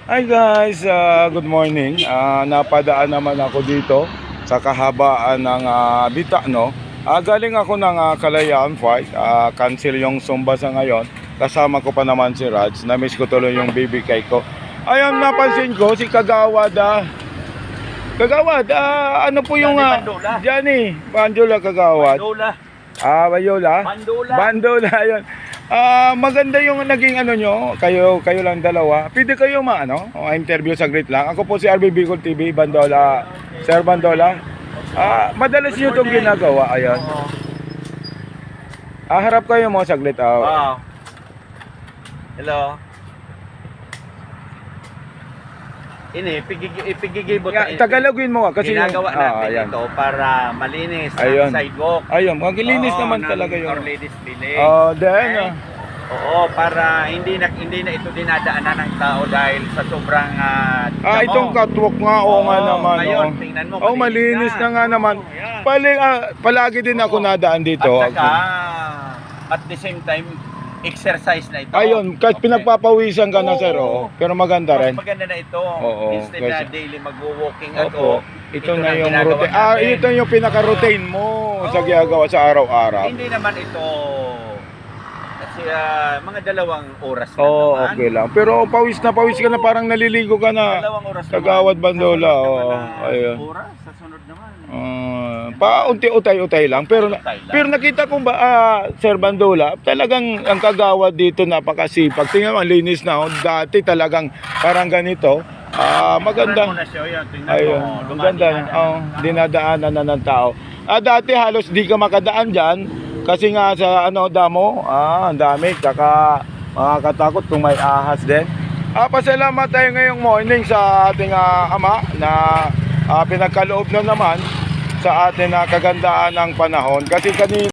Hi guys, good morning. Napadaan naman ako dito sa kahabaan ng Bita, no? Galing ako ng Kalayaan Fight. Cancel yung Zumba sa ngayon. Kasama ko pa naman si Raj. Na-miss ko tuloy yung baby kay ko. Ayun, napansin ko si Kagawad. Kagawad, ano po yung Johnny Bandola Kagawad? Bandola. Bayola? Bandola. Bandola, ayun. Maganda yung naging ano nyo, kayo lang dalawa. Pwede kayo interview saglit lang. Ako po si RB Bicol TV, Bandola. Sir Bandola. Madalas nyo itong ginagawa, ayan. Harap kayo mo saglit. Wow. Hello. Ini, ipigigibot Tagalogin mo kasi ginagawa natin ayan. ito para malinis Ayun. ang sidewalk. Ayun, magilinis naman talaga Our yun. Lady's Village. Then, Oo, para hindi na ito dinadaanan ng tao dahil sa sobrang damo. itong catwalk nga, nga naman. Ngayon, tingnan mo, malinis na nga naman. Yan. Palagi din ako nadaan dito. At saka, at the same time, exercise na ito. Ayun, kahit pinagpapawisan ka na, sir, pero maganda rin. Mas maganda na ito. Oo, Instead na daily mag-walking Opo. Ito na yung ginagawa routine. natin. Ito yung pinaka-routine mo sa ginagawa sa araw-araw. Hindi naman ito kasi mga 2 oras na naman. Okay lang. Pero pawis na pawis ka na, parang naliligo ka na. 2 oras Kagawad naman. Bandola. Sa sunod naman Ayun. oras, sa sunod naman. Paunti-utay-utay lang. Pero Utay lang. pero nakita ko ba, Sir Bandola, talagang ang Kagawad dito napakasipag. Tingnan mo, linis na. Dati talagang parang ganito. Maganda. Tingnan mo na siya, yan. Tingnan Ayun, mo. maganda. Dinadaanan na ng tao. Dati halos di ka makadaan dyan kasi nga sa damo, ang dami, kaka makakatakot kung may ahas din. Pasalamat tayo ngayong morning sa ating ama na pinagkaloob na naman sa atin na kagandaan ng panahon kasi kanina